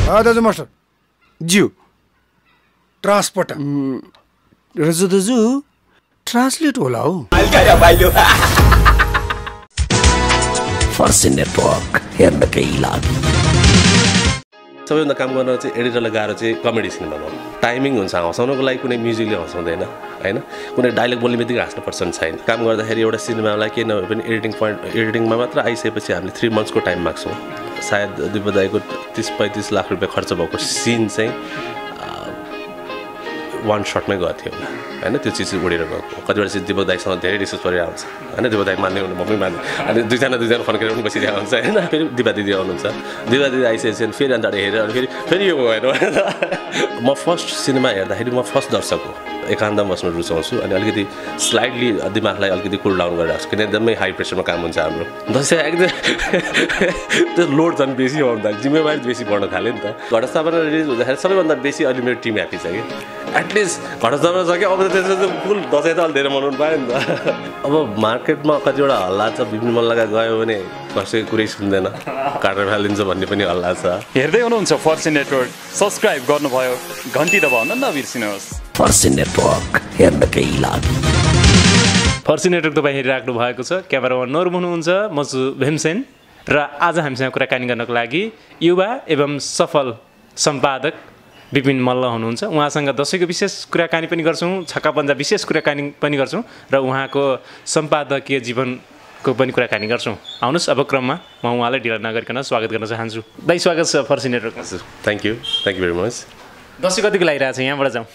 दाजु मास्टर ज्यू ट्रान्सपोर्ट रजु दाजु ट्रान्सलेट होला हौ फर्सिन नेटवर्क हेर्नकै लागि सबैभन्दा काम गर्न चाहिँ एडिटरलाई गाह्रो चाहिँ कमेडी सिन बनाउनु टाइमिङ हुन्छ हँसाउनको लागि कुनै म्युजिकले हँसाउँदैन हैन कुनै डायलग बोल्ने बित्तिकै हाँस्नुपर्छ छैन काम गर्दाखेरि एउटा सिनेमालाई केही नभए पनि एडिटिङमा मात्र आइसकेपछि हामीले 3 मन्थ्सको टाइम माग्छौँ सायद दिपक दाइको 30-35 लाख रुपियाँ खर्च भएको सिन चाहिँ 1 शटमै गएको थियो हैन त्यो चिज उडेर गएको कतिवटा चिज दिपक दाइसँग धेरै डिस्कस गरेर आउँछ हैन दिपक दाइ मान्ने हुनु मम्मी मान्ने अनि दुईजना फर्केर पनि बसिरहेको हुन्छ हैन फेरि दिपा दिदी आउनुहुन्छ दिपा दिदी आइसकेपछि फेरि अन्त हेरेर अनि फेरि यो भएन म फर्स्ट सिनेमा हेर्दाखेरि म फर्स्ट दर्शक हो एकान्तमा बस्न रुचाउँछु अनि अलिकति स्लाइडली दिमागलाई अलिकति कुल डाउन गरेर राख्छु किन एकदमै हाई प्रेसरमा काम हुन्छ हाम्रो दसैँ एकदम त्यो लोड झन् बेसी आउँदा जिम्मेवारी बेसी बढ्न थाल्यो नि त घटस्थापना रिलिज हुँदाखेरि सबैभन्दा बेसी अहिले मेरो टिम ह्याप्पी छ कि एटलिस्ट घटस्थापना सक्यो अब त्यसो फुल दसैँ त अलि धेरै मनाउनु पायो नि त अब मार्केटमा कतिवटा हल्ला छ विपिन मल्लका गयो भने कसैको कुरै सुन्दैन काटेर फालिदिन्छ भन्ने पनि हल्ला छ हेर्दै हुनुहुन्छ फर्सिन नेटवर्क सब्स्क्राइब गर्नुभयो घन्टी दबाउन नबिर्सिनुहोस् फर्सिन नेटवर्क हेर्नकै लागि फर्सिन नेटवर्क तपाईँ हेरिराख्नु भएको छ क्यामेरामा नोर्बु हुनुहुन्छ म छु भीमसेन र आज हामीसँग कुराकानी गर्नको लागि युवा एवं सफल सम्पादक बिपिन मल्ल हुनुहुन्छ उहाँसँग दशैंको विशेष कुराकानी पनि गर्छौँ छक्का पञ्जा विशेष कुराकानी पनि गर्छौँ र उहाँको सम्पादकीय जीवनको पनि कुराकानी गर्छौँ आउनुहोस् अब क्रममा म उहाँलाई ढिला नगरिकन स्वागत गर्न चाहन्छु दाइ स्वागत छ फर्सिन नेटवर्कमा thank you very much Dashain कतिको लागिरहेको छ यहाँबाट जाउँ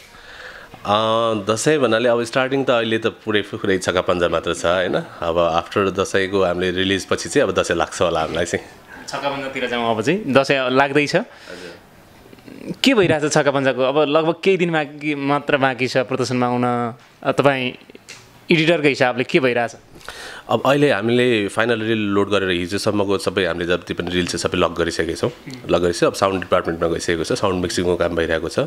दसैँ भन्नाले अब स्टार्टिङ त अहिले त पुरै छक्का पञ्जा मात्र छ हैन अब आफ्टर दसैँको हामीले रिलिज पछि चाहिँ अब दसैँ लाग्छ होला हामीलाई चाहिँ छक्का पञ्जातिर जाउँ अब चाहिँ दसैँ लाग्दैछ के भइरहेछ छक्का पञ्जाको अब लगभग केही दिन मात्र बाँकी छ प्रदर्शनमा आउन तपाईँ एडिटरको हिसाबले के भइरहेछ अब अहिले हामीले फाइनल रिल लोड गरेर हिजोसम्मको सबै हामीले जति पनि रिल छ सबै लक गरिसकेको छौँ अब साउन्ड डिपार्टमेन्टमा गइसकेको छ साउन्ड मिक्सिङको काम भइरहेको छ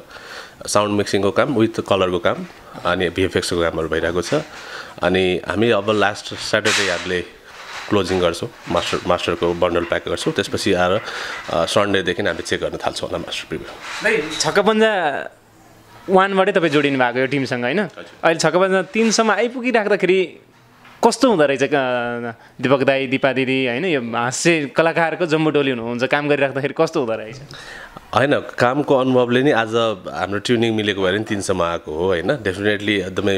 साउन्ड मिक्सिङको काम विथ कलरको काम अनि भिएफएक्सको कामहरू भइरहेको छ अनि हामी अब लास्ट स्याटरडे हामीले क्लोजिङ गर्छौँ मास्टरको बन्डल प्याक गर्छौँ त्यसपछि आएर सन्डेदेखि हामीले चेक गर्न थाल्छौँ होला मास्टर प्रिभ्यू छक्का पञ्जा 1 बाटै तपाईँ जोडिनु भएको यो टिमसँग होइन अहिले छक्का पञ्जा 3 सम्म आइपुगिराख्दाखेरि कस्तो हुँदो रहेछ दिपक दाई दिपा दिदी होइन यो हास्य कलाकारको जम्बु टोली हुनुहुन्छ काम गरिराख्दाखेरि कस्तो हुँदो रहेछ होइन कामको अनुभवले नै आज हाम्रो ट्युनिङ मिलेको भएर नि 3 सम्म आएको हो होइन डेफिनेटली एकदमै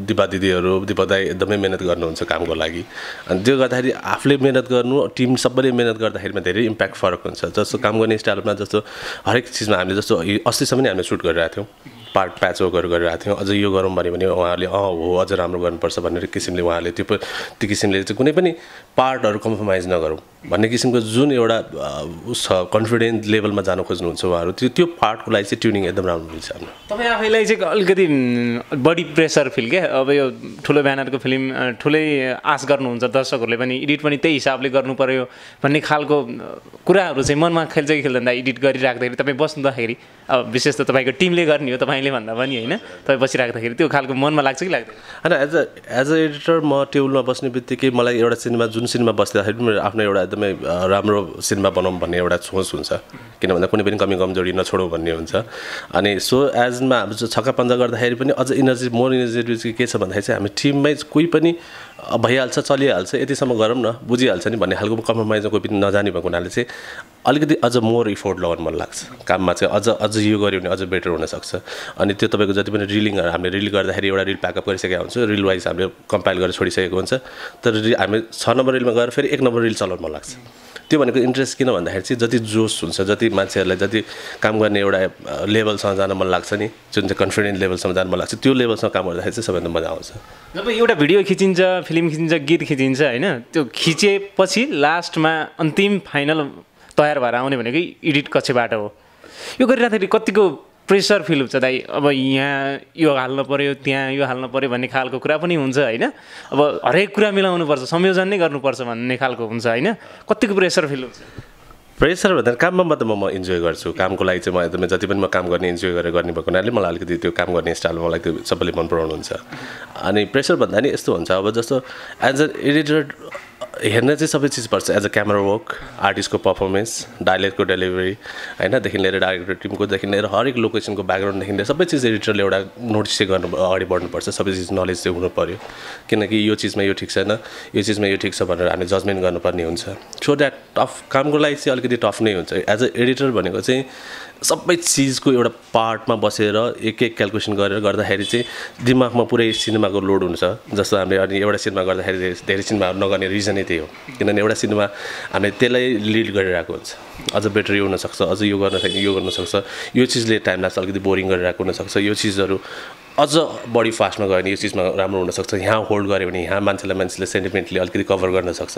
दिपा दिदीहरू दिपक दाई एकदमै मिहिनेत गर्नुहुन्छ कामको लागि अनि त्यो गर्दाखेरि आफूले मिहिनेत गर्नु टिम सबैले मिहिनेत गर्दाखेरिमा धेरै इम्प्याक्ट फरक हुन्छ जस्तो काम गर्ने स्टाइलमा जस्तो हरेक चिजमा हामीले जस्तो अस्तिसम्म नै हामीले सुट गरिरहेको थियौँ पार्ट प्याचवर्कहरू गरिरहेको थियौँ अझ यो गरौँ भने उहाँहरूले हो अझ राम्रो गर्नुपर्छ भन्ने किसिमले उहाँहरूले त्यो किसिमले चाहिँ कुनै पनि पार्टहरू कम्प्रोमाइज नगरौँ भन्ने किसिमको जुन एउटा उस छ कन्फिडेन्ट लेभलमा जान खोज्नुहुन्छ उहाँहरू त्यो पार्टको लागि चाहिँ ट्युनिङ एकदम राम्रो मिल्छ हाम्रो तपाईँ आफैलाई चाहिँ अलिकति बढी प्रेसर फिल क्या अब यो ठुलो ब्यानरको फिल्म ठुलै आश गर्नुहुन्छ दर्शकहरूले पनि एडिट पनि त्यही हिसाबले गर्नु पर्यो भन्ने खालको कुराहरू चाहिँ मनमा खेल्छ कि खेल्दैन एडिट गरिराख्दाखेरि तपाईँ बस्दाखेरि अब विशेष त तपाईँको टिमले गर्ने हो तपाईँले भन्दा पनि होइन तपाईँ बसिराख्दाखेरि त्यो खालको मनमा लाग्छ कि लाग्दैन होइन एज अ एडिटर म टेबलमा बस्ने बित्तिकै मलाई एउटा सिनेमा जुन सिनेमा बस्दाखेरि पनि आफ्नो एउटा एकदमै राम्रो सिनेमा बनाऊँ भन्ने एउटा सोच हुन्छ किन भन्दा कुनै पनि कमी कमजोरी नछोडौँ भन्ने हुन्छ अनि सो एजमा हाम्रो छक्का पञ्जा गर्दाखेरि पनि अझ मोर इनर्जेटिभ चाहिँ के छ भन्दाखेरि चाहिँ हामी टिममै कोही पनि भइहाल्छ चलिहाल्छ यतिसम्म गरौँ न बुझिहाल्छ नि भन्ने खालको कम्प्रोमाइजमा कोही पनि नजाने भएको हुनाले चाहिँ अलिकति अझ मोर इफोर्ट लगाउनु मन लाग्छ काममा चाहिँ अझ यो गऱ्यो भने अझ बेटर हुनसक्छ अनि त्यो तपाईँको जति पनि रिलिङहरू हामीले रिल गर्दाखेरि एउटा रिल प्याकअप गरिसकेको हुन्छ रिल वाइज हामीले कम्पाइल गरेर छोडिसकेको हुन्छ तर हामी 6 नम्बर रिलमा गएर फेरि 1 नम्बर रिल चलाउनु मन लाग्छ त्यो भनेको इन्ट्रेस्ट किन भन्दाखेरि चाहिँ जति जोस हुन्छ जति मान्छेहरूलाई जति काम गर्ने एउटा लेभलसँग जान मन लाग्छ नि जुन चाहिँ कन्फिडेन्ट लेभलसम्म जान मन लाग्छ त्यो लेभलसँग काम गर्दाखेरि चाहिँ सबैभन्दा मजा आउँछ जब एउटा भिडियो खिचिन्छ फिल्म खिचिन्छ गीत खिचिन्छ होइन त्यो खिचेपछि लास्टमा अन्तिम फाइनल तयार भएर आउने भनेको एडिट कक्षबाट हो यो गरिराख्दाखेरि कतिको प्रेसर फिल हुन्छ दाइ अब यहाँ यो हाल्नु पऱ्यो त्यहाँ यो हाल्नु पऱ्यो भन्ने खालको कुरा पनि हुन्छ होइन अब हरेक कुरा मिलाउनुपर्छ संयोजन नै गर्नुपर्छ भन्ने खालको हुन्छ होइन कतिको प्रेसर फिल हुन्छ प्रेसर भन्दा काममा मात्र म इन्जोय गर्छु कामको लागि चाहिँ म एकदमै जति पनि म काम गर्ने इन्जोय गरेर गर्ने भएको हुनाले मलाई अलिकति त्यो काम गर्ने स्टाइलमा मलाई त्यो सबैले मन पराउनुहुन्छ अनि प्रेसर भन्दा नि यस्तो हुन्छ अब जस्तो एज अ एडिटर हेर्न चाहिँ सबै चिज पर्छ एज अ क्यामेरा वर्क आर्टिस्टको पर्फर्मेन्स डायलगको डेलिभरी हैनदेखि लिएर डाइरेक्टर टिमकोदेखि लिएर हरेक लोकेसनको ब्याकग्राउन्डदेखि लिएर सबै चिज एडिटरले एउटा नोटिस चाहिँ गर्नु अगाडि बढ्नुपर्छ सबै चिज नलेज चाहिँ हुनु पऱ्यो किनकि यो चिजमा यो ठिक छैन यो चिजमा यो ठिक छ भनेर हामीले जजमेन्ट गर्नुपर्ने हुन्छ सो द्याट टफ कामको लागि चाहिँ अलिकति टफ नै हुन्छ एज अ एडिटर भनेको चाहिँ सबै चिजको एउटा पार्टमा बसेर एक एक क्यालकुलेसन गरेर गर्दाखेरि चाहिँ दिमागमा पुरै सिनेमाको लोड हुन्छ जस्तो हामीले अनि एउटा सिनेमा गर्दाखेरि धेरै सिनेमाहरू नगर्ने रिजनै त्यही हो किनभने एउटा सिनेमा हामीले त्यसलाई लिड गरिरहेको हुन्छ अझ बेटर यो हुनसक्छ अझ यो गर्न सक्छ यो चिजले टाइम लाग्छ अलिकति बोरिङ गरिरहेको हुनसक्छ यो चिजहरू अझ बढी फास्टमा गयो भने यो चिजमा राम्रो हुनसक्छ यहाँ होल्ड गऱ्यो भने यहाँ मान्छेले सेन्टिमेन्टली अलिकति कभर गर्न सक्छ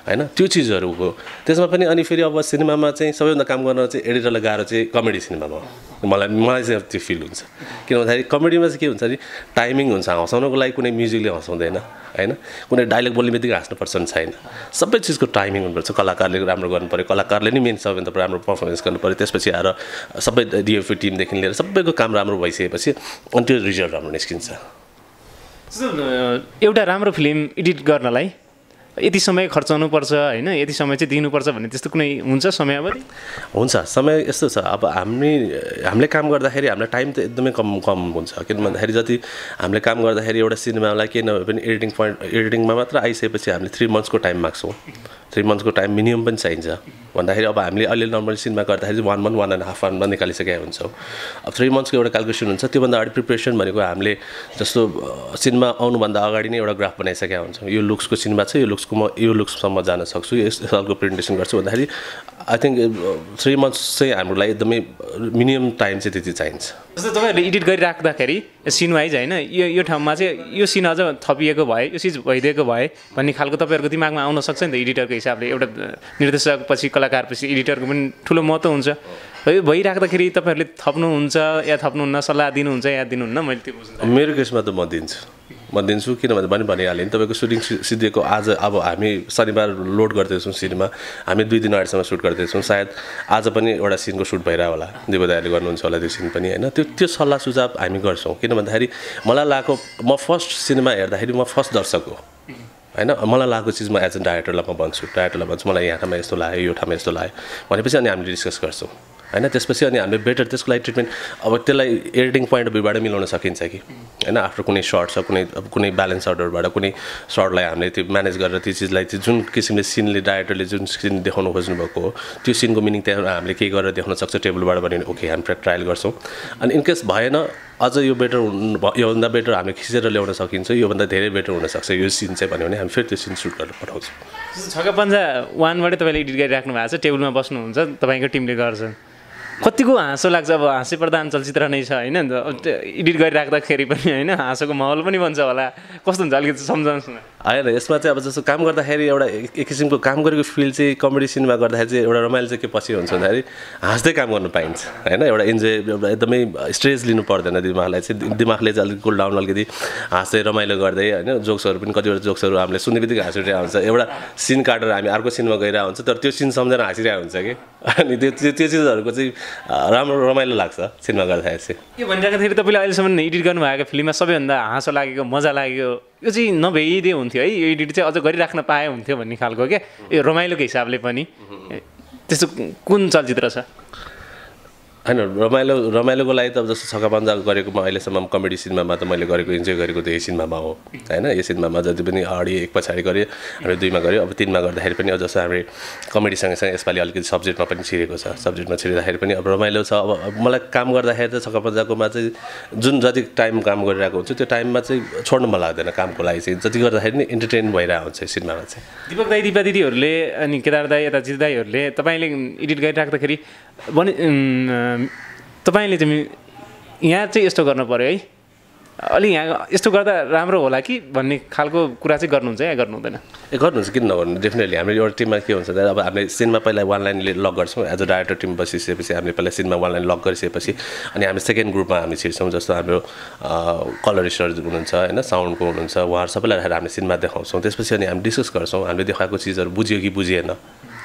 होइन त्यो चिजहरू हो त्यसमा पनि अनि फेरि अब सिनेमामा चाहिँ सबैभन्दा काम गर्न चाहिँ एडिटरलाई गाह्रो चाहिँ कमेडी सिनेमामा मलाई चाहिँ त्यो फिल हुन्छ किन भन्दाखेरि कमेडीमा चाहिँ के हुन्छ नि टाइमिङ हुन्छ हँसाउनको लागि कुनै म्युजिकले हँसाउँदैन होइन कुनै डायलग बोल्ने बित्तिकै हाँस्नुपर्छ छैन सबै चिजको टाइमिङ हुनुपर्छ कलाकारले राम्रो गर्नु पऱ्यो कलाकारले नै मेन सबैभन्दा राम्रो पर्फर्मेन्स गर्नु पऱ्यो त्यसपछि आएर सबै डिएफपी टिमदेखि लिएर सबैको काम राम्रो भइसकेपछि अनि त्यो रिजल्ट राम्रो निस्किन्छ एउटा राम्रो फिल्म एडिट गर्नलाई यति समय खर्चाउनुपर्छ होइन यति समय चाहिँ दिनुपर्छ भन्ने त्यस्तो कुनै हुन्छ समयावधि हुन्छ समय यस्तो छ अब हामीले काम गर्दाखेरि हामीलाई टाइम त एकदमै कम हुन्छ किन भन्दाखेरि जति हामीले काम गर्दाखेरि एउटा सिनेमालाई के नभए पनि एडिटिङमा मात्र आइसकेपछि हामीले 3 मन्थ्सको टाइम माग्छौँ 3 मन्थ्सको टाइम मिनिमम पनि चाहिन्छ भन्दाखेरि अब हामीले अहिले नर्मल सिनेमा गर्दाखेरि 1 मन्थ 1.5 मन्थमा निकालिसकेका हुन्छौँ अब 3 मन्थ्सको एउटा क्यालकुलेसन हुन्छ त्योभन्दा अगाडि प्रिपरेसन भनेको हामीले जस्तो सिनेमा आउनुभन्दा अगाडि नै एउटा ग्राफ बनाइसकेका हुन्छौँ यो लुक्सको सिनेमा छ यो लुक्ससम्म जान सक्छु यस खालको प्रेजेन्टेसन गर्छु भन्दाखेरि आई थिङ्क 3 मन्थ्स चाहिँ हाम्रो लागि एकदमै मिनिमम टाइम चाहिँ त्यति चाहिन्छ जस्तो तपाईँहरूले एडिट गरिराख्दाखेरि सिन वाइज होइन यो ठाउँमा चाहिँ यो सिन अझ थपिएको भए यो चिज भइदिएको भए भन्ने खालको तपाईँहरूको दिमागमा आउन सक्छ नि त एडिटरको हिसाबले एउटा निर्देशक पछि कलाकार पछि एडिटरको पनि ठुलो महत्त्व हुन्छ भइराख्दाखेरि तपाईँहरूले थप्नुहुन्छ या थप्नुहुन्न सल्लाह दिनुहुन्छ या दिनुहुन्न मैले त्यो बुझ्छु मेरो केसमा त म दिन्छु किनभने भनिहालेँ नि तपाईँको सुटिङ सिद्धिएको आज अब हामी शनिबार लोड गर्दैछौँ सिनेमा हामी 2 दिन अगाडिसम्म सुट गर्दैछौँ सायद आज पनि एउटा सिनको सुट भइरहेको होला दिवदाहरूले गर्नुहुन्छ होला त्यो सिन पनि होइन त्यो सल्लाह सुझाव हामी गर्छौँ किन भन्दाखेरि मलाई लागेको म फर्स्ट सिनेमा हेर्दाखेरि म फर्स्ट दर्शक हो होइन मलाई लागेको चिज म एज अ डाइरेक्टरलाई म भन्छु मलाई यहाँ ठाउँमा यस्तो लाग्यो यो ठाउँमा यस्तो लाग्यो भनेपछि अनि हामीले डिस्कस गर्छौँ होइन त्यसपछि अनि हामीले बेटर त्यसको लागि ट्रिटमेन्ट अब त्यसलाई एडिटिङ पोइन्ट अफ भ्यूबाट मिलाउन सकिन्छ कि होइन आफ्टर कुनै सर्ट छ कुनै ब्यालेन्स अर्डरबाट कुनै सर्टलाई हामीले त्यो म्यानेज गरेर त्यो चिजलाई त्यो जुन किसिमले सिनले डाइरेक्टरले जुन सिन देखाउनु खोज्नुभएको हो त्यो सिनको मिनिङ त्यहाँ हामीले के गरेर देखाउन सक्छ टेबलबाट भन्यो भने ओके हामी ट्रायल गर्छौँ अनि इनकेस भएन अझ यो बेटर योभन्दा बेटर हामीले खिचेर ल्याउन सकिन्छ योभन्दा धेरै बेटर हुनसक्छ यो सिन चाहिँ भन्यो भने हामी फेरि त्यो सिन सुट गरेर पठाउँछौँ छक्का पन्जा 1बाटै तपाईँले एडिट गरिराख्नु भएको छ टेबलमा बस्नुहुन्छ तपाईँको टिमले गर्छ कतिको हाँसो लाग्छ अब हाँस्य प्रधान चलचित्र नै छ होइन एडिट गरिराख्दाखेरि पनि होइन हाँसोको माहौल पनि बन्छ होला कस्तो हुन्छ अलिकति सम्झाउनुहोस् न होइन यसमा चाहिँ अब जस्तो काम गर्दाखेरि एउटा एक किसिमको काम गरेको फिल चाहिँ कमेडी सिनेमा गर्दाखेरि चाहिँ एउटा रमाइलो चाहिँ के पछि हुन्छ भन्दाखेरि हाँस्दै काम गर्नु पाइन्छ होइन एउटा इन्जोय एकदमै स्ट्रेस लिनु पर्दैन दिमागलाई चाहिँ दिमागले चाहिँ अलिक कुल डाउन अलिकति हाँस्दै रमाइलो गर्दै होइन जोक्सहरू पनि कतिवटा जोक्सहरू हामीले सुन्ने बित्तिकै हाँस उठिरहेको हुन्छ एउटा सिन काटेर हामी अर्को सिनमा गइरहेको हुन्छ तर त्यो सिन सम्झेर हाँसिरहेको हुन्छ कि अनि त्यो चिजहरूको चाहिँ राम्रो रमाइलो लाग्छ सिनेमा गर्दाखेरि चाहिँ के भनिराख्दाखेरि तपाईँले अहिलेसम्म एडिट गर्नुभएको फिल्ममा सबैभन्दा हाँसो लागेको मजा लागेको यो चाहिँ नभइदिए हुन्थ्यो है यो एडिट चाहिँ अझ गरिराख्न पाए हुन्थ्यो भन्ने खालको क्या यो रमाइलोको हिसाबले पनि त्यस्तो कुन चलचित्र छ होइन रमाइलोको लागि त अब जस्तो छक्का पन्जा गरेको म अहिलेसम्म कमेडी सिनेमामा त मैले गरेको इन्जोय गरेको त यही सिनेमामा हो होइन यो सिनेमामा जति पनि अगाडि एक पछाडि गऱ्यो हामी 2मा गऱ्यो अब 3मा गर्दाखेरि पनि जस्तो हामी कमेडी सँगसँगै यसपालि अलिकति सब्जेक्टमा पनि छिरेको छ सब्जेक्टमा छिर्दाखेरि पनि अब रमाइलो छ अब मलाई काम गर्दाखेरि त छक्का पन्जाकोमा चाहिँ जुन जति टाइम काम गरिरहेको हुन्छ त्यो टाइममा चाहिँ छोड्नु मन लाग्दैन कामको लागि चाहिँ जति गर्दाखेरि नि इन्टरटेन भइरहेको हुन्छ सिनेमामा चाहिँ दीपक दाई दिपा दिदीहरूले अनि केदार दाई यता जित दाईहरूले तपाईँले एडिट गरिराख्दाखेरि भने तपाईँले चाहिँ यहाँ चाहिँ यस्तो गर्नु पऱ्यो है अलि यहाँ यस्तो गर्दा राम्रो होला कि भन्ने खालको कुरा चाहिँ गर्नुहुन्छ या गर्नु हुँदैन गर्नुहुन्छ किन नगर्नु डेफिनेटली हाम्रो एउटा टिममा के हुन्छ अब हामीले सिनमा पहिला 1 लाइनले लक गर्छौँ एज अ डाइरेक्टर टिम बसिसकेपछि हामीले पहिला सिनमा 1 लाइन लक गरिसकेपछि अनि हामी सेकेन्ड ग्रुपमा हामी छिर्छौँ जस्तो हाम्रो कलरिस्टहरू हुनुहुन्छ होइन साउन्डको हुनुहुन्छ उहाँहरू सबैलाई राखेर हामीले सिनमा देखाउँछौँ त्यसपछि अनि हामी डिस्कस गर्छौँ हामीले देखाएको चिजहरू बुझ्यो कि बुझिएन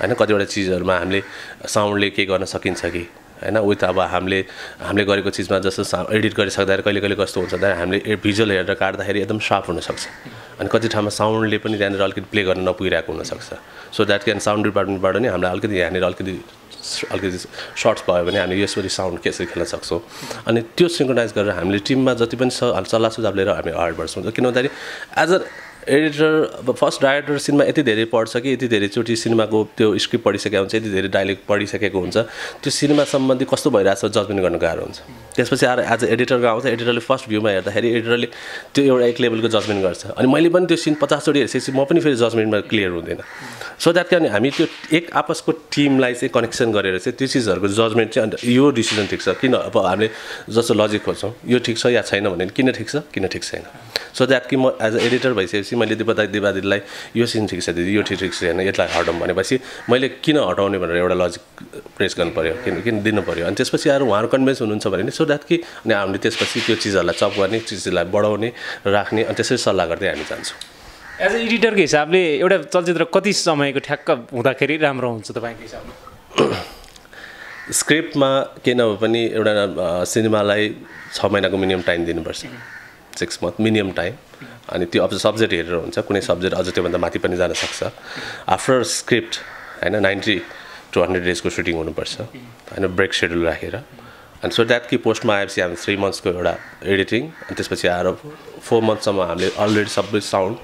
होइन कतिवटा चिजहरूमा हामीले साउन्डले के गर्न सकिन्छ कि हैन विथ अब हामीले गरेको चिजमा जस्तो एडिट गरिसक्दा कहिले कहिले कस्तो हुन्छ भन्दा हामीले भिजुअल हेरेर काट्दाखेरि एकदम सार्प हुनसक्छ अनि कति ठाउँमा साउन्डले पनि त्यहाँनिर अलिकति प्ले गर्न नपुगिरहेको हुनसक्छ सो द्याट क्यान साउन्ड डिपार्टमेन्टबाट नि हामीलाई अलिकति यहाँनिर अलिकति सर्ट्स भयो भने हामीले यसरी साउन्ड कसरी खेल्न सक्छौँ अनि त्यो सिङ्क्रोनाइज गरेर हामीले टिममा जति पनि सल्लाह सुझाव लिएर हामी अगाडि बढ्छौँ किन भन्दाखेरि एज अ एडिटर अब फर्स्ट डाइरेक्टर सिनेमा यति धेरै पढ्छ कि यति धेरैचोटि सिनेमाको त्यो स्क्रिप्ट पढिसकेको हुन्छ यति धेरै डायलग पढिसकेको हुन्छ त्यो सिनेमा सम्बन्धी कस्तो भइरहेछ जजमेन्ट गर्न गाह्रो हुन्छ त्यसपछि आएर एज अ एडिटरको आउँछ एडिटरले फर्स्ट भ्यूमा हेर्दाखेरि एडिटरले त्यो एउटा एक लेभलको जजमेन्ट गर्छ अनि मैले पनि त्यो सिन 50 चोटि हेर्सेपछि म पनि फेरि जजमेन्टमा क्लियर हुँदैन सो द्याट क्यान हामी त्यो एक आपसको टिमलाई चाहिँ कनेक्सन गरेर चाहिँ त्यो चिजहरूको जजमेन्ट चाहिँ अन्त यो डिसिजन ठिक छ किन अब हामीले जस्तो लजिक खोज्छौँ यो ठिक छ या छैन भने किन ठिक छ किन ठिक छैन सो द्याट कि म एज अ एडिटर भइसकेपछि मैले दिपादिदीलाई यो सिन ठिक छ दिदी यो ठिक छ होइन यसलाई हटाउँ भनेपछि मैले किन हटाउने भनेर एउटा लजिक प्रेस गर्नु पऱ्यो किन दिनु पऱ्यो अनि त्यसपछि आएर उहाँहरू कन्भिन्स हुनुहुन्छ भने सो द्याट कि अनि हामीले त्यसपछि त्यो चिजहरूलाई चप गर्ने चिजलाई बढाउने राख्ने अनि त्यसरी सल्लाह गर्दै हामी जान्छौँ एज अ एडिटरको हिसाबले एउटा चलचित्र कति समयको ठ्याक्क हुँदाखेरि राम्रो हुन्छ तपाईँको हिसाबले स्क्रिप्टमा केही नभए पनि एउटा सिनेमालाई 6 महिनाको मिनिमम टाइम दिनुपर्छ 6 month मिनिमम टाइम अनि त्यो अब सब्जेक्ट हेरेर हुन्छ कुनै सब्जेक्ट अझ त्योभन्दा माथि पनि जान सक्छ आफ्टर स्क्रिप्ट हैन 90 to 100 डेजको सुटिङ हुनुपर्छ हैन ब्रेक सेड्युल राखेर अनि सो द्याट कि पोस्टमा आएपछि हामी 3 months को एउटा एडिटिङ अनि त्यसपछि आएर 4 months सम्म हामीले अलरेडी सबै साउन्ड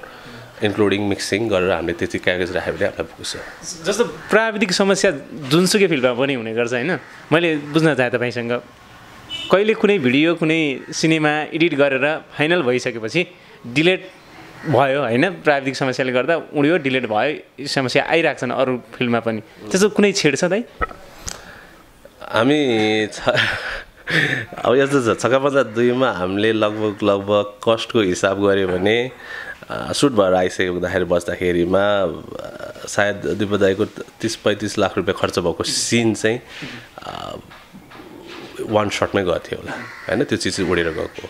इन्क्लुडिङ मिक्सिङ गरेर हामीले त्यति क्यागेज राख्यो भने हामीलाई पुग्छ जस्तो प्राविधिक समस्या जुनसुकै फिल्डमा पनि हुने गर्छ होइन मैले बुझ्न चाहे तपाईँसँग कहिले कुनै भिडियो कुनै सिनेमा एडिट गरेर फाइनल भइसकेपछि डिलेट भयो होइन प्राविधिक समस्याले गर्दा उड्यो डिलेट भयो समस्या आइरहेको छन् अरू फिल्ममा पनि त्यस्तो कुनै छेड्छ दाइ हामी अब यस्तो छ छक्का पञ्जा 2 मा हामीले लगभग कस्टको हिसाब गऱ्यो भने सुट भएर आइसकेको हुँदाखेरि बस्दाखेरिमा सायद दिपदाईको 30-35 लाख रुपियाँ खर्च भएको सिन चाहिँ वान शटमै गएको थियो होला हैन त्यो चिज उडेर गएको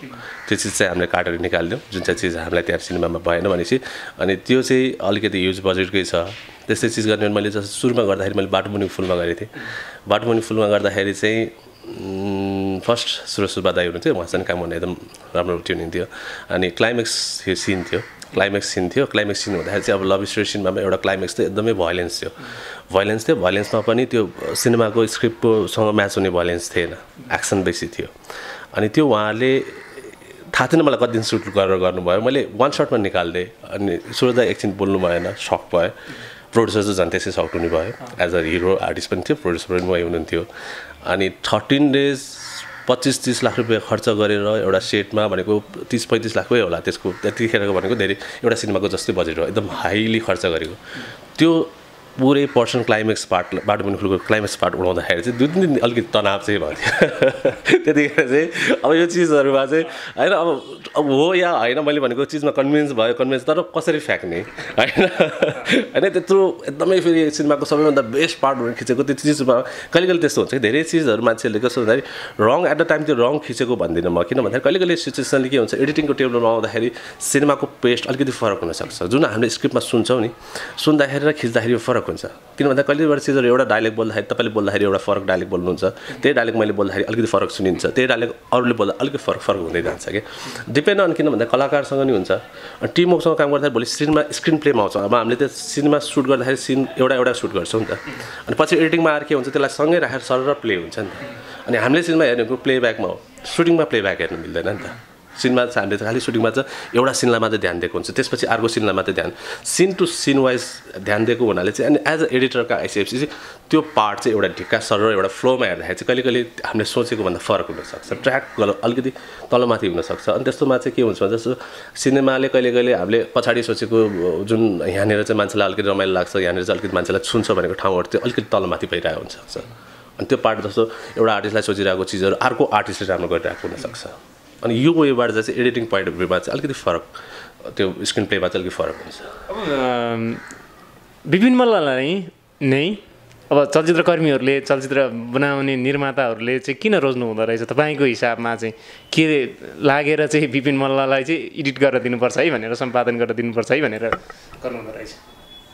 त्यो चिज चाहिँ हामीले काटेर निकाल्दियौँ जुन चाहिँ चिज हामीलाई त्यहाँ सिनेमामा भएन भनेपछि अनि त्यो चाहिँ अलिकति ह्युज बजेटकै छ त्यस्तै चिज गर्ने मैले जस्तो सुरुमा गर्दाखेरि मैले बाटोमुनि फुलमा गरेको थिएँ बाटोमुनि फुलमा गर्दाखेरि चाहिँ फर्स्ट सुरसुबा दाइ हुनुहुन्थ्यो उहाँसँग काम गर्ने एकदम राम्रो ट्युनिङ थियो अनि क्लाइमेक्स सिन थियो क्लाइमेक्स सिन हुँदाखेरि चाहिँ अब लभ स्टोरी सिनमा एउटा क्लाइमेक्स थियो एकदमै भोइलेन्स थियो भोइलेन्समा पनि त्यो सिनेमाको स्क्रिप्टकोसँग म्याच हुने भोइलेन्स थिएन एक्सन बेसी थियो अनि त्यो उहाँले थाहा थिएन मलाई कति दिन सुट गरेर गर्नुभयो मैले वान शटमा निकाल्दिएँ अनि सुरदा एकछिन बोल्नु भएन सक भयो प्रोड्युसर चाहिँ झन् त्यसै सक हुने भयो एज अ हिरो आर्टिस्ट पनि थियो प्रोड्युसर पनि उहाँ हुनुहुन्थ्यो अनि 13 days 25-30 लाख रुपियाँ खर्च गरेर एउटा सेटमा भनेको 30-35 लाखकै होला त्यसको त्यतिखेरको भनेको धेरै एउटा सिनेमाको जस्तै बजेट हो एकदम हाइली खर्च गरेको त्यो पुरै पर्सन क्लाइमेक्स पार्ट बाटोमुनि फुलको क्लाइमेक्स पार्ट उडाउँदाखेरि चाहिँ 2-3 दिन अलिकति तनाव चाहिँ भयो त्यतिखेर चाहिँ अब यो चिजहरूमा चाहिँ होइन अब हो या होइन मैले भनेको चिजमा कन्भिन्स तर कसरी फ्याँक्ने होइन त्यत्रो एकदमै फेरि सिनेमाको सबैभन्दा बेस्ट पार्ट खिचेको त्यो चिजमा कहिले त्यस्तो हुन्छ कि धेरै चिजहरू मान्छेहरूले कस्तो भन्दाखेरि रङ एट द टाइम त्यो रङ खिचेको भन्दिनँ म किन भन्दाखेरि कहिले सिचुएसनले के हुन्छ एडिटिङको टेबलमा आउँदाखेरि सिनेमाको पेस्ट अलिकति फरक हुनसक्छ जुन हामीले स्क्रिप्टमा सुन्छौँ नि सुन्दाखेरि र खिच्दाखेरि फरक हुन्छ किन भन्दा कहिलेबाट चिजहरू एउटा डायलग बोल्दाखेरि तपाईँले बोल्दाखेरि एउटा फरक डायलग बोल्नुहुन्छ त्यही डायलग मैले बोल्दाखेरि अलिकति फरक सुनिन्छ त्यही डायलग अरूले बोल्दा अलिकति फरक हुँदै जान्छ कि डिपेन्ड अन किन भन्दा कलाकारसँग नि हुन्छ टिमवर्कसँग काम गर्दाखेरि भोलि स्क्रिन प्लेमा आउँछ अब हामीले त्यो सिनेमा सुट गर्दाखेरि सिन एउटा सुट गर्छौँ नि त अनि पछि एडिटिङमा आएर के हुन्छ त्यसलाई सँगै राखेर सरर प्ले हुन्छ नि त अनि हामीले सिनेमा हेर्नेको प्लेब्याकमा हो सुटिङमा प्लेब्याक हेर्नु मिल्दैन नि त सिनमा चाहिँ हामीले खालि सुटिङमा चाहिँ एउटा सिनलाई मात्रै ध्यान दिएको हुन्छ त्यसपछि अर्को सिनलाई मात्रै ध्यान सिन टु सिन वाइज ध्यान दिएको हुनाले चाहिँ अनि एज अ एडिटरका आइसकेपछि चाहिँ त्यो पार्ट चाहिँ एउटा ढिक्का सरर एउटा फ्लोमा हेर्दाखेरि चाहिँ कहिले हामीले सोचेको भन्दा फरक हुनसक्छ ट्र्याक अलिकति तलमाथि हुनसक्छ अनि त्यस्तोमा चाहिँ के हुन्छ भने जस्तो सिनेमाले कहिले हामीले पछाडि सोचेको जुन यहाँनिर चाहिँ मान्छेलाई अलिकति रमाइलो लाग्छ यहाँनिर चाहिँ अलिकति मान्छेलाई छुन्छ भनेको ठाउँहरू चाहिँ अलिकति तलमाथि भइरहेको हुनसक्छ अनि त्यो पार्ट जस्तो एउटा आर्टिस्टलाई सोचिरहेको चिजहरू अर्को आर्टिस्टले राम्रो गरिरहेको हुनसक्छ अनि यो वेबाट चाहिँ एडिटिङ पोइन्ट अफ भ्यूमा चाहिँ अलिकति फरक त्यो स्क्रिन प्लेमा चाहिँ अलिकति फरक हुन्छ अब विपिन मल्ललाई नै अब चलचित्रकर्मीहरूले चलचित्र बनाउने निर्माताहरूले चाहिँ किन रोज्नु हुँदो रहेछ तपाईँको हिसाबमा चाहिँ के लागेर चाहिँ विपिन मल्ललाई चाहिँ एडिट गरेर दिनुपर्छ है भनेर सम्पादन गरेर दिनुपर्छ है भनेर गर्नुहुँदो रहेछ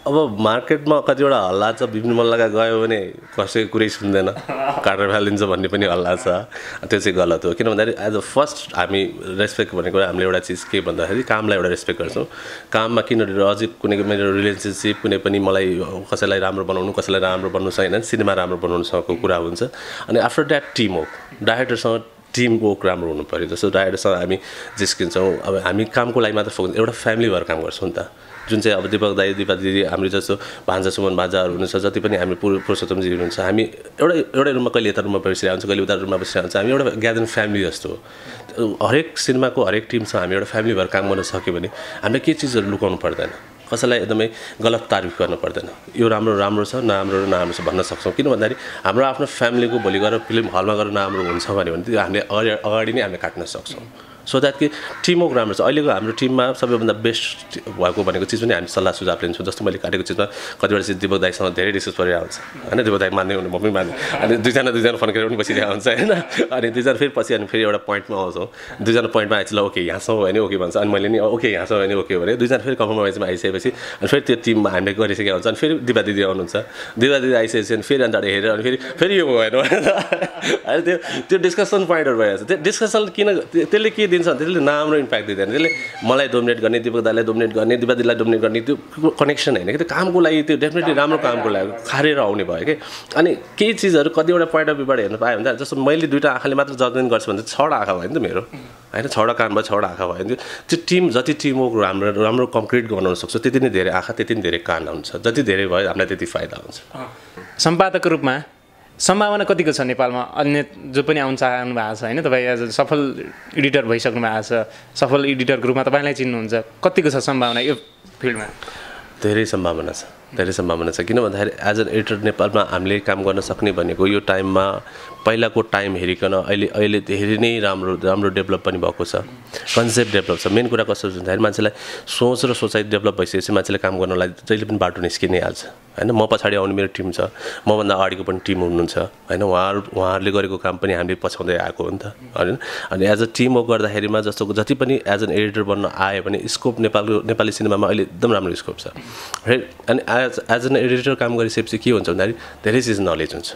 अब मार्केटमा कतिवटा हल्ला छ विपिन मल्लका गयो भने कसैको कुरै सुन्दैन काटेर फालिदिन्छ भन्ने पनि हल्ला छ त्यो चाहिँ गलत हो किन भन्दाखेरि एज अ फर्स्ट हामी रेस्पेक्ट भनेको हामीले एउटा चिज के भन्दाखेरि कामलाई एउटा रेस्पेक्ट गर्छौँ काममा किन अझै कुनै मेरो रिलेसनसिप कुनै पनि मलाई कसैलाई राम्रो बनाउनु कसैलाई राम्रो बनाउनु छैन सिनेमा राम्रो बनाउनुसँगको कुरा हुन्छ अनि आफ्टर द्याट टिम वर्क डाइरेक्टरसँग टिम वर्क राम्रो हुनु पऱ्यो जस्तो डाइरेक्टरसँग हामी जिस्किन्छौँ अब हामी कामको लागि मात्र फोकस एउटा फ्यामिली भएर काम गर्छौँ नि त जुन चाहिँ अब दिपक दाई दिपा दिदी हाम्रो जस्तो भान्जा सुमन भान्जाहरू हुनुहुन्छ जति पनि हामी पुरुषोत्तमजी हुनुहुन्छ हामी एउटै रुममा कहिले यता रुममा बसिरहेको हुन्छ कहिले उता रुममा बसिरहेको हुन्छ हामी एउटा ग्यादरिङ फ्यामिली जस्तो हो हरेक सिनेमाको हरेक टिमसँग हामी एउटा फ्यामिली भएर काम गर्न सक्यो भने हामीले के चिजहरू लुकाउनु पर्दैन कसैलाई एकदमै गलत तारिफ गर्नु पर्दैन यो राम्रो छ नराम्रो छ भन्न सक्छौँ किन भन्दाखेरि हाम्रो आफ्नो फ्यामिलीको भोलि गएर फिल्म हलमा गएर नराम्रो हुन्छ भने त्यो हामीले अगाडि नै हामीले काट्न सक्छौँ सो द्याट कि टिमवर्क राम्रो छ अहिलेको हाम्रो टिममा सबैभन्दा बेस्ट भएको भनेको चिज पनि हामी सल्लाह सुझाव लिन्छौँ जस्तो मैले काटेको चिजमा कतिवटा चिज दिपक दाईसँग धेरै डिस्कस परिरहेको हुन्छ होइन दिपक दाई मान्ने भने म पनि मान्ने अनि दुईजना फन्केर पनि बसिरहेको हुन्छ होइन अनि दुईजना फेरि पछि अनि फेरि एउटा पोइन्टमा आउँछौँ दुईजना पोइन्टमा आएपछि ल ओके यहाँसम्म भने ओके भन्छ अनि मैले नि ओके यहाँसम्म भने ओके भने दुईजना फेरि कम्प्रोमाइजमा आइसकेपछि अनि फेरि त्यो टिममा हामीले गरिसकेको हुन्छ अनि फेरि दिपा दिदी आउनुहुन्छ दिपा दिदी आइसकेपछि अनि फेरि अन्त हेरेर अनि फेरि यो भएन अनि त्यो डिस्कसन पोइन्टहरू भइरहेको छ त्यो डिस्कसन किन त्यसले के दिन्छ त्यसले नराम्रो इम्प्याक्ट दिँदैन त्यसले मलाई डोमिनेट गर्ने दिपक दाईलाई डोमिनेट गर्ने दिपा दिदीलाई डोमिनेट गर्ने त्यो कनेक्सन होइन कि त्यो कामको लागि त्यो डेफिनेटली राम्रो कामको लागि खारेर आउने भयो कि अनि केही चिजहरू कतिवटा पोइन्ट अफ भ्यूबाट हेर्नु पायो भने जस्तो मैले दुईवटा आँखाले मात्र जजमेन्ट गर्छु भने चाहिँ 6वटा आँखा भयो नि त मेरो होइन 6वटा कान भयो 6वटा आँखा भयो नि त्यो टिम जति टिमवर्क राम्रो कम्प्लिट बनाउन सक्छ त्यति नै धेरै आँखा त्यति नै धेरै कान हुन्छ जति धेरै भयो हामीलाई त्यति फाइदा हुन्छ सम्पादकको रूपमा सम्भावना कतिको छ नेपालमा अन्य जो पनि आउन चाहनु भएको छ होइन तपाईँ एज सफल एडिटर भइसक्नु भएको छ सफल एडिटरको रूपमा तपाईँलाई चिन्नुहुन्छ कतिको छ सम्भावना यो फिल्डमा धेरै सम्भावना छ किन भन्दाखेरि एज एन एडिटर नेपालमा हामीले काम गर्न सक्ने भनेको यो टाइममा पहिलाको टाइम हेरिकन अहिले धेरै नै राम्रो डेभलप पनि भएको छ कन्सेप्ट डेभलप छ मेन कुरा कस्तो भन्दाखेरि मान्छेलाई सोच र सोचाइ डेभलप भइसकेपछि मान्छेले काम गर्नलाई जहिले पनि बाटो निस्कि नै हाल्छ होइन म पछाडि आउने मेरो टिम छ मभन्दा अगाडिको पनि टिम हुनुहुन्छ होइन उहाँहरूले गरेको काम पनि हामीले पछाउँदै आएको हो नि त होइन अनि एज अ टिम वर्क गर्दाखेरिमा जति पनि एज एन एडिटर बन्न आयो भने स्कोप नेपाली सिनेमामा अहिले एकदम राम्रो स्कोप छ अनि एज एन एडिटर काम गरिसकेपछि के हुन्छ भन्दाखेरि धेरै चिज नलेज हुन्छ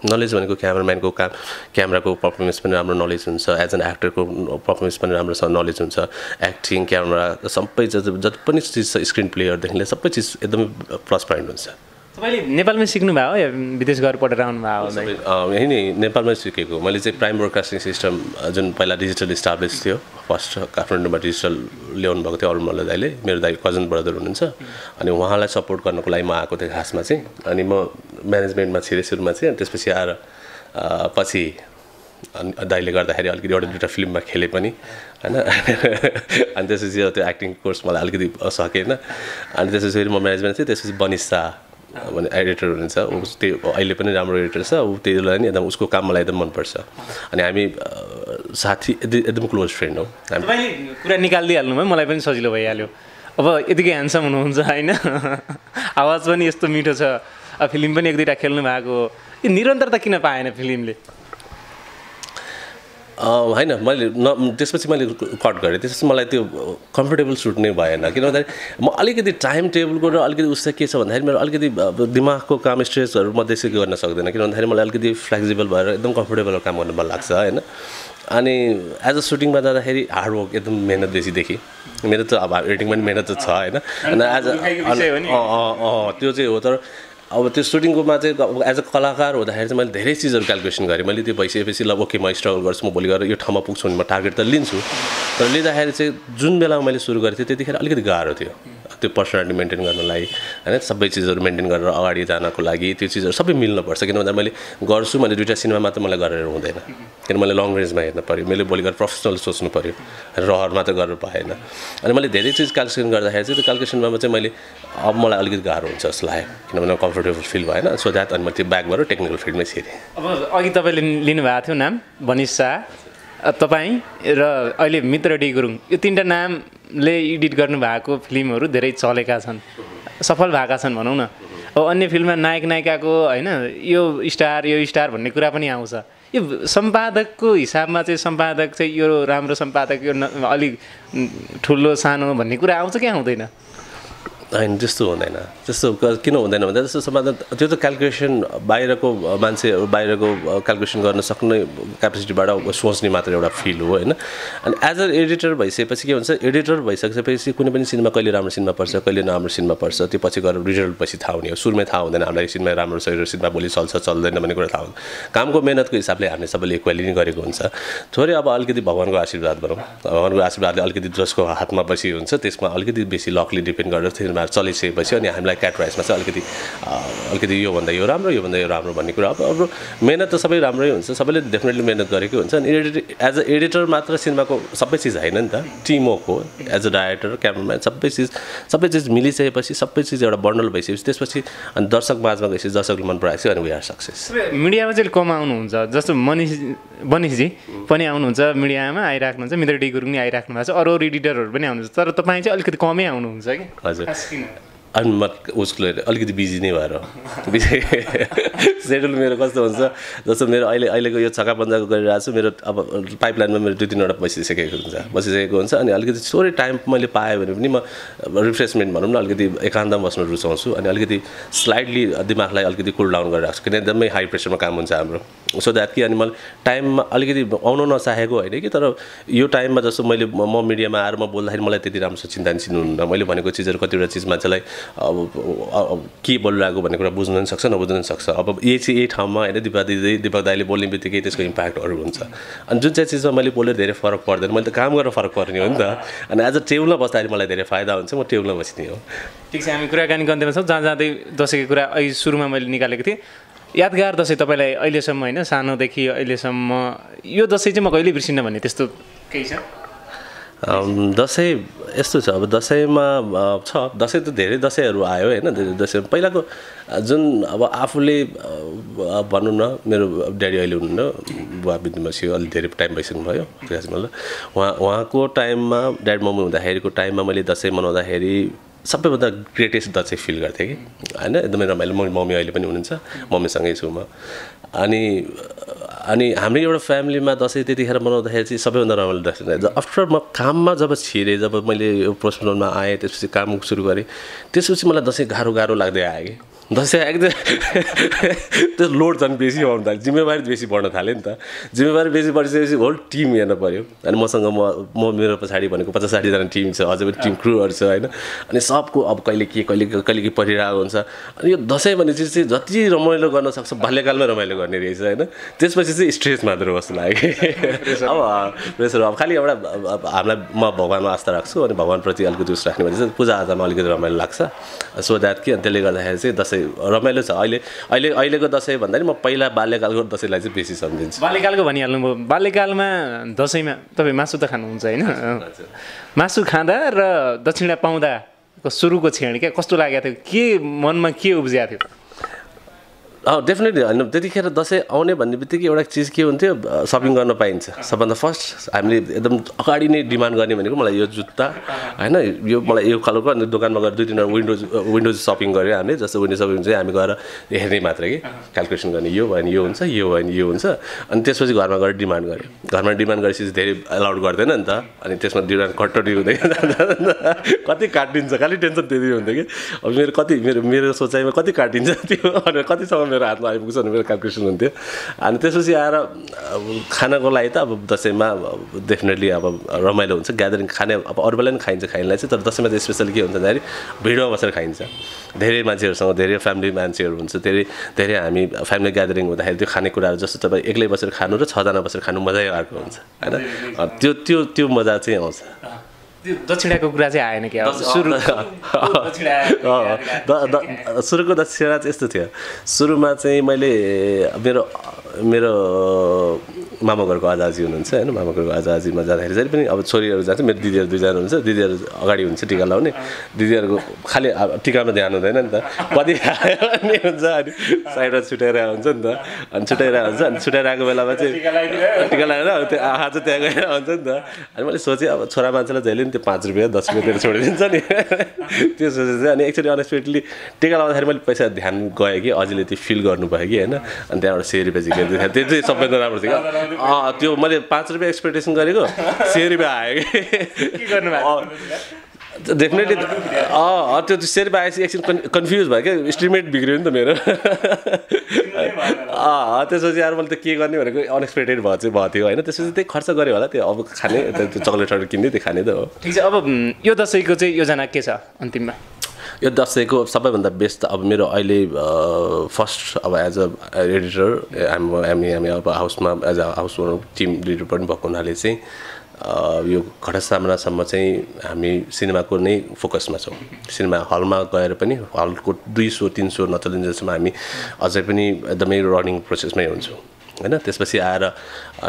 नलेज भनेको क्यामराम्यानको काम क्यामराको पर्फर्मेन्स पनि राम्रो नलेज हुन्छ एज एन एक्टरको पर्फर्मेन्स पनि राम्रोसँग नलेज हुन्छ एक्टिङ क्यामरा सबै जति पनि चिज छ स्क्रिन प्लेयरदेखि लिएर सबै चिज एकदमै प्लस पोइन्ट हुन्छ तपाईँले नेपालमै सिक्नु भयो या विदेश गएर पढेर आउनु भयो यही नै नेपालमै सिकेको मैले चाहिँ प्राइम ब्रोडकास्टिङ सिस्टम जुन पहिला डिजिटल इस्टाब्लिस थियो फर्स्ट काठमाडौँमा डिजिटल ल्याउनु भएको थियो अरुण मल्ल दाईले मेरो दाई कजन ब्रदर हुनुहुन्छ अनि उहाँलाई सपोर्ट गर्नको लागि म आएको थिएँ खासमा चाहिँ अनि म म्यानेजमेन्टमा छिरेँ सुरुमा चाहिँ अनि त्यसपछि आएर पछि दाइले गर्दाखेरि अलिकति एउटा दुईवटा फिल्ममा खेलेँ पनि होइन अनि त्यसपछि त्यो एक्टिङ कोर्स मलाई अलिकति सकेन अनि त्यसपछि फेरि म म्यानेजमेन्ट थिएँ त्यसपछि बनिसा भने एडिटर हुनुहुन्छ ऊ त्यो अहिले पनि राम्रो एडिटर छ ऊ त्यसलाई नि एकदम उसको काम मलाई एकदम मनपर्छ अनि हामी साथी एकदम क्लोज फ्रेन्ड हो तपाईँले कुरा निकालिदिइहाल्नु भयो मलाई पनि सजिलो भइहाल्यो अब यतिकै ह्यान्डसम हुनुहुन्छ होइन आवाज पनि यस्तो मिठो छ फिल्म पनि एक दुईवटा खेल्नु भएको यो निरन्तरता किन पाएन फिल्मले होइन मैले त्यसपछि मैले कट गरेँ त्यसपछि मलाई त्यो कम्फर्टेबल सुट नै भएन किन भन्दाखेरि म अलिकति टाइम टेबलको र अलिकति उसलाई के छ भन्दाखेरि मेरो अलिकति दिमागको काम स्ट्रेसहरू म त्यसै गर्न सक्दैन किन भन्दाखेरि मलाई अलिकति फ्लेक्सिबल भएर एकदम कम्फर्टेबल काम गर्न मन लाग्छ होइन अनि एज अ सुटिङमा जाँदाखेरि हार्डवर्क एकदम मेहनत बेसी देखेँ मेरो त अब एडिटिङमा पनि मेहनत त छ होइन अनि त्यो चाहिँ हो तर अब त्यो सुटिङकोमा चाहिँ एज अ कलाकार हुँदाखेरि चाहिँ मैले धेरै चिजहरू क्यालकुलेसन गरेँ मैले त्यो भइसकेपछि ल ओके म स्ट्रगल गर्छु म भोलि गएर यो ठाउँमा पुग्छु भने म टार्गेट त लिन्छु तर लिँदाखेरि चाहिँ जुन बेलामा मैले सुरु गरेको थिएँ त्यतिखेर अलिकति गाह्रो थियो त्यो पर्सनालिटी मेन्टेन गर्नलाई होइन सबै चिजहरू मेन्टेन गरेर अगाडि जानको लागि त्यो चिजहरू सबै मिल्नुपर्छ किन भन्दा मैले गर्छु मैले दुईवटा सिनेमा मात्र मलाई गरेर हुँदैन किन मैले लङ रेन्जमा हेर्न पऱ्यो मैले भोलि गएर प्रोफेसनल सोच्नु पऱ्यो रहर मात्र गरेर पाएन अनि मैले धेरै चिज क्यालकुलेसन गर्दाखेरि चाहिँ त्यो क्यालकुलेसनमा चाहिँ मैले अब मलाई अलिकति गाह्रो हुन्छ जस्तो लाग्यो किनभने कम्फर्टेबल फिल भएन सो द्याट अनि म त्यो ब्याकबाट टेक्निकल फिल्डमै छिरेँ अब अघि तपाईँले लिनुभएको थियो नाम भनिसा तपाईँ र अहिले मित्र डी गुरुङ यो तिनवटा नामले एडिट गर्नुभएको फिल्महरू धेरै चलेका छन् सफल भएका छन् भनौँ न अब अन्य फिल्ममा नायक नायिकाको होइन यो स्टार भन्ने कुरा पनि आउँछ यो सम्पादकको हिसाबमा चाहिँ सम्पादक चाहिँ यो राम्रो सम्पादक यो अलिक ठुलो सानो भन्ने कुरा आउँछ कि आउँदैन होइन त्यस्तो हुँदैन त्यस्तो किन हुँदैन भन्दा त्यस्तो समाधान त्यो त क्यालकुलेसन बाहिरको मान्छेहरू बाहिरको क्यालकुलेसन गर्न सक्ने क्यापेसिटीबाट सोच्ने मात्र एउटा फिल हो होइन अनि एज अ एडिटर भइसकेपछि के हुन्छ एडिटर भइसकेपछि कुनै पनि सिनेमा कहिले राम्रो सिनेमा पर्छ कहिले नराम्रो सिनेमा पर्छ त्यो पछि गएर रिजल्ट पछि थाहा हुने हो सुरुमै थाहा हुँदैन हामीलाई सिनेमा राम्रो छ यो सिनेमा भोलि चल्छ चल्दैन भन्ने कुरा थाहा हुँदैन कामको मेहनतको हिसाबले हामीले सबैले इक्वेली नै गरेको हुन्छ थोरै अब अलिकति भगवान्को आशीर्वाद भनौँ भगवान्को आशीर्वादले अलिकति जसको हातमा बेसी हुन्छ त्यसमा अलिकति बेसी लकली डिपेन्ड गरेर सिनेमा चलिसकेपछि अनि हामीलाई क्याटराइजमा चाहिँ अलिकति योभन्दा यो राम्रो भन्ने कुरा अब मेहनत त सबै राम्रै हुन्छ सबैले डेफिनेटली मेहनत गरेकै हुन्छ अनि एज अ एडिटर मात्र सिनेमाको सबै चिज होइन नि त टिम वर्क हो एज अ डाइरेक्टर क्यामराम्यान सबै चिज मिलिसकेपछि सबै चिज एउटा बन्डल भइसकेपछि त्यसपछि अनि दर्शक माझमा गएपछि दर्शकले मन पराएपछि अनि वी आर सक्सेस मिडियामा चाहिँ कम आउनुहुन्छ जस्तो मनिषजी पनि आउनुहुन्छ मिडियामा आइराख्नुहुन्छ मित्र डी गुरुङ नि आइराख्नु भएको छ अरू एडिटरहरू पनि आउनुहुन्छ तर तपाईँ चाहिँ अलिकति कमै आउनुहुन्छ कि हजुर अनि म उसको अलिकति बिजी नै भएर सेड्युल मेरो कस्तो हुन्छ जस्तो मेरो अहिलेको यो छक्का पन्जाको गरिरहेको छु मेरो अब पाइपलाइनमा मेरो 2-3 वटा बसिसकेको हुन्छ अनि अलिकति थोरै टाइम मैले पाएँ भने पनि म रिफ्रेसमेन्ट भनौँ न अलिकति एकान्तमा बस्न रुचाउँछु अनि अलिकति स्लाइडली दिमागलाई अलिकति कुल डाउन गरेर राख्छु किन एकदमै हाई प्रेसरमा काम हुन्छ हाम्रो सो द्याट कि अनि मैले टाइममा अलिकति आउनु नचाहेको होइन कि तर यो टाइममा जस्तो मैले म मिडियामा आएर म बोल्दाखेरि मलाई त्यति राम्रो चिन्ता नि चिन्नुहुन्न मैले भनेको चिजहरू कतिवटा चिज मान्छेलाई अब के बोलिरहेको भन्ने कुरा बुझ्नु पनि सक्छ नबुझ्नु पनि सक्छ अब यही ठाउँमा होइन दिपक दाइले बोल्ने बित्तिकै त्यसको इम्प्याक्टहरू हुन्छ अनि जुन चाहिँ चिजमा मैले बोलेर धेरै फरक पर्दैन मैले त काम गरेर फरक पर्ने हो नि त अनि आज टेबलमा बस्दाखेरि मलाई धेरै फाइदा हुन्छ म टेबलमा बस्ने हो ठिक छ हामी कुराकानी गर्दैमा छौँ जाँदै दसैँको कुरा अहिले सुरुमा मैले निकालेको थिएँ यादगार दसैँ तपाईँलाई अहिलेसम्म होइन सानोदेखि अहिलेसम्म यो दसैँ चाहिँ म कहिले बिर्सिन्न भन्ने त्यस्तो केही छ दसैँ यस्तो छ अब दसैँमा छ दसैँ त धेरै दसैँहरू आयो होइन धेरै दसैँ पहिलाको जुन अब आफूले भनौँ न मेरो ड्याडी अहिले हुनुहुन्न बुवा बित्नु थियो अलिक धेरै टाइम भइसक्नु भयो मतलब उहाँको टाइममा ड्याडी मम्मी हुँदाखेरिको टाइममा मैले दसैँ मनाउँदाखेरि सबैभन्दा ग्रेटेस्ट दसैँ फिल गर्थेँ कि होइन एकदमै रमाइलो मम्मी अहिले पनि हुनुहुन्छ मम्मीसँगै छु म अनि हाम्रो एउटा फ्यामिलीमा दसैँ त्यतिखेर मनाउँदाखेरि चाहिँ सबैभन्दा रमाइलो दसैँ आफ्टर म काममा जब छिरेँ जब मैले यो प्रोफेसनलमा आएँ त्यसपछि काम सुरु गरेँ त्यसपछि मलाई दसैँ गाह्रो लाग्दै आयो कि दसैँ एकदम त्यो लोड झन् बेसी आउनु थाल्यो जिम्मेवारी बेसी बढ्न थाल्यो नि त जिम्मेवारी बेसी बढिसकेपछि होल टिम हेर्न पऱ्यो अनि मसँग म मेरो पछाडि भनेको 50-60जना टिम छ अझै पनि टिम क्रुहरू छ होइन अनि सबको अब कहिले के परिरहेको हुन्छ अनि यो दसैँ भन्ने चिज चाहिँ जति रमाइलो गर्न सक्छ बाल्यकालमै रमाइलो गर्ने रहेछ होइन त्यसपछि चाहिँ स्ट्रेस मात्र जस्तो लाग्यो अब प्रेसर अब खालि एउटा हामीलाई म भगवान्मा आस्था राख्छु अनि भगवान्प्रति अलिकति उस राख्ने भने चाहिँ पूजाआजामा अलिकति रमाइलो लाग्छ सो द्याट कि अनि त्यसले गर्दाखेरि चाहिँ दसैँ रमाइलो छ अहिलेको दसैँ भन्दा नि म पहिला बाल्यकालको दसैँलाई चाहिँ बेसी सम्झिन्छु बाल्यकालको भनिहाल्नुभयो बाल्यकालमा दसैँमा तपाईँ मासु त खानुहुन्छ होइन मासु खाँदा र दक्षिणा पाउँदाको सुरुको क्षण क्या कस्तो लागेको थियो के मनमा के उब्जिएको थियो डेफिनेटली होइन त्यतिखेर दसैँ आउने भन्ने बित्तिकै एउटा चिज के हुन्थ्यो सपिङ गर्न पाइन्छ सबभन्दा फर्स्ट हामीले एकदम अगाडि नै डिमान्ड गर्ने भनेको मलाई यो जुत्ता होइन यो मलाई यो कलरको अनि दोकानमा गएर 2-3 विन्डोज सपिङ गऱ्यो हामीले जस्तो विन्डो सपिङ चाहिँ हामी गएर हेर्ने मात्र कि क्यालकुलेसन गर्ने यो भयो भने यो हुन्छ यो भयो भने यो हुन्छ अनि त्यसपछि घरमा गएर डिमान्ड गऱ्यो घरमा डिमान्ड गरेपछि धेरै एलाउड गर्दैन नि त अनि त्यसमा डिमान्ड कट्टरी हुँदैन कति काटिन्छ खालि टेन्सन त्यति हुन्थ्यो कि अब मेरो सोचाइमा कति काटिन्छ त्यो अनि कतिसम्म मेरो हातमा आइपुग्छ भने मेरो क्यालकुलेसन हुन्थ्यो अनि त्यसपछि आएर खानाको लागि त अब दसैँमा डेफिनेटली अब रमाइलो हुन्छ ग्यादरिङ खाने अब अरू बेला पनि खाइनलाई चाहिँ तर दसैँमा चाहिँ स्पेसली के हुन्छ भन्दाखेरि भिडमा बसेर खाइन्छ धेरै मान्छेहरूसँग धेरै फ्यामिली मान्छेहरू हुन्छ धेरै हामी फ्यामिली ग्यादरिङ हुँदाखेरि त्यो खानेकुराहरू जस्तो तपाईँ एक्लै बसेर खानु र 6 जना बसेर खानु मजै अर्को हुन्छ होइन त्यो मजा चाहिँ आउँछ दक्षिणाको कुरा चाहिँ आएन क्या सुरुको दक्षिणा चाहिँ यस्तो थियो सुरुमा चाहिँ मैले मेरो मामा घरको आजाजी हुनुहुन्छ होइन मामा घरको आजाजीमा जाँदाखेरि चाहिँ पनि अब छोरीहरू जान्छ मेरो दिदीहरू 2 जना हुन्छ दिदीहरू अगाडि हुन्छ टिका लाउने दिदीहरूको खालि टिकामा ध्यान हुँदैन नि त कति नि हुन्छ अनि साइडमा छुट्याइरहेको हुन्छ नि त अनि छुट्याइरहेको हुन्छ अनि छुट्याइरहेको बेलामा चाहिँ टिका लगाएर त्यो आँखा चाहिँ त्यहाँ गएर हुन्छ नि त अनि मैले सोचेँ अब छोरा मान्छेलाई जहिले नि त्यो 5 रुपियाँ 10 रुपियाँ दिएर छोडिदिन्छ नि त्यो सोचेँ चाहिँ अनि एक्चुअली अनएक्सपेक्टली टिका लगाउँदाखेरि मैले पैसा ध्यान गएँ कि अझैले त्यो फिल गर्नुभयो कि होइन अनि त्यहाँबाट 100 रुपियाँ झिकेर त्यो चाहिँ सबैभन्दा राम्रो थियो क्या त्यो मैले 5 रुपियाँ एक्सपेक्टेसन गरेको 100 रुपियाँ आयो कि डेफिनेटली त्यो शेर्पा आएपछि एकछिन कन्फ्युज भयो क्या इस्टिमेट बिग्रियो नि त मेरो त्यसपछि यार मैले त के गर्ने भनेको अनएक्सपेक्टेड भयो थियो होइन त्यसपछि त्यही खर्च गरेँ होला त्यो अब खाने त्यो चक्लेटहरू किन्ने त्यो खाने त हो ठिक छ अब यो दसैँको चाहिँ योजना के छ अन्तिममा यो दसैँको सबैभन्दा बेस्ट अब मेरो अहिले फर्स्ट अब एज अ एडिटर हामी अब हाउसमा as a house team leader पनि भएको हुनाले चाहिँ यो घटसामनासम्म चाहिँ हामी सिनेमाको नै फोकसमा छौँ सिनेमा हलमा गएर पनि हलको 2 सो 3 सो नचलिन्जेलसम्म हामी अझै पनि एकदमै रनिङ प्रोसेसमै हुन्छौँ होइन त्यसपछि आएर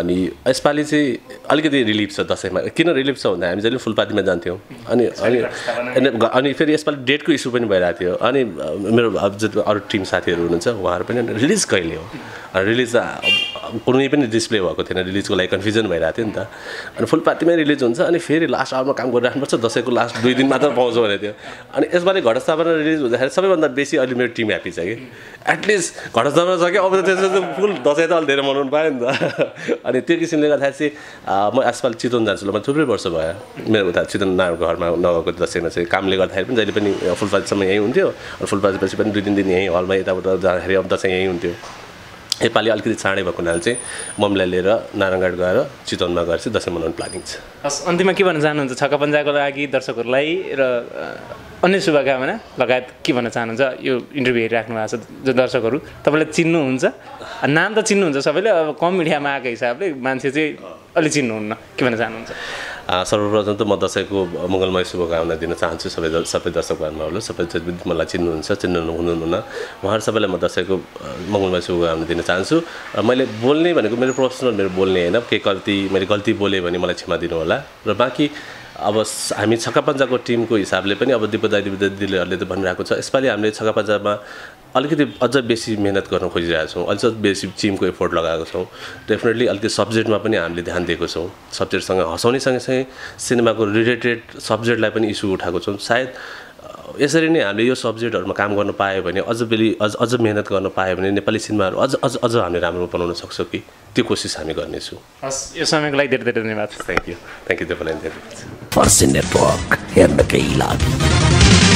अनि यसपालि चाहिँ अलिकति रिलिफ छ दसैँमा किन रिलिफ छ भन्दा हामी जहिले फुलपातीमा जान्थ्यौँ अनि फेरि यसपालि डेटको इस्यु पनि भइरहेको थियो अनि मेरो जति अरू टिम साथीहरू हुनुहुन्छ उहाँहरू पनि रिलिज कहिले हो रिलिज कुनै पनि डिस्प्ले भएको थिएन रिलिजको लागि कन्फ्युजन भइरहेको थियो नि त अनि फुलपातीमै रिलिज हुन्छ अनि फेरि लास्ट आवरमा काम गरिराख्नुपर्छ दसैँको लास्ट 2 दिन मात्र पाउँछौँ भनेको थियो अनि यसपालि घटस्थापना रिलिज हुँदाखेरि सबैभन्दा बेसी अहिले मेरो टिम ह्याप्पी छ कि एटलिस्ट घटस्थापना छ कि अब त्यसपछि फुल दसैँ त अलि धेरै मनाउनु पायो नि त अनि त्यो किसिमले गर्दाखेरि चाहिँ म यसपालि चितवन जान्छु ल म थुप्रै वर्ष भयो मेरो उता चितवन घरमा नगएको दसैँमा चाहिँ कामले गर्दाखेरि पनि जहिले पनि फुलपातीसम्म यहीँ हुन्थ्यो अनि फुलपातीपछि पनि 2-3 दिन यहीँ हलमा यताउता जाँदाखेरि अब दसैँ यहीँ हुन्थ्यो यसपालि अलिकति चाँडै भएको हुनाले चाहिँ मम्मीलाई लिएर नारायणघाट गएर चितवनमा गएर चाहिँ दसैँ मनाउने प्लानिङ छ हस् अन्तिममा के भन्न चाहनुहुन्छ छक्का पन्जाको लागि दर्शकहरूलाई र अन्य शुभकामना लगायत के भन्न चाहनुहुन्छ यो इन्टरभ्यू हेरिराख्नु भएको छ जो दर्शकहरू तपाईँलाई चिन्नुहुन्छ नाम त चिन्नुहुन्छ सबैले अब कम मिडियामा आएको हिसाबले मान्छे चाहिँ अलि चिन्नुहुन्न के भन्न चाहनुहुन्छ सर्वप्रथम त म दसैँको मङ्गलमय शुभकामना दिन चाहन्छु सबै दर्शक बान्धवहरूले सबै मलाई चिन्नुहुन्छ हुनुहुन्न उहाँहरू सबैलाई म दसैँको मङ्गलमय शुभकामना दिन चाहन्छु र मैले बोल्ने भनेको मेरो प्रोफेसनल मेरो बोल्ने होइन मैले गल्ती बोलेँ भने मलाई क्षमा दिनु होला र बाँकी अब हामी छक्का पन्जाको टिमको हिसाबले पनि अब दिदीहरूले त भनिरहेको छ यसपालि हामीले छक्का पन्जामा अलिकति अझ बेसी मेहनत गर्न खोजिरहेको छौँ अझ बेसी टिमको एफोर्ट लगाएको छौँ डेफिनेटली अलिकति सब्जेक्टमा पनि हामीले ध्यान दिएको छौँ सब्जेक्टसँग हँसाउने सँगसँगै सिनेमाको रिलेटेड सब्जेक्टलाई पनि इस्यु उठाएको छौँ सायद यसरी नै हामीले यो सब्जेक्टहरूमा काम गर्न पायो भने अझ मेहनत गर्न पायो भने नेपाली सिनेमाहरू अझ हामीले राम्रो बनाउन सक्छौँ कि त्यो कोसिस हामी गर्नेछौँ हस् यो समयको लागि धेरै धेरै धन्यवाद थ्याङ्क यू तपाईँलाई फर्सिनेटवर्क हेर्नकै लागि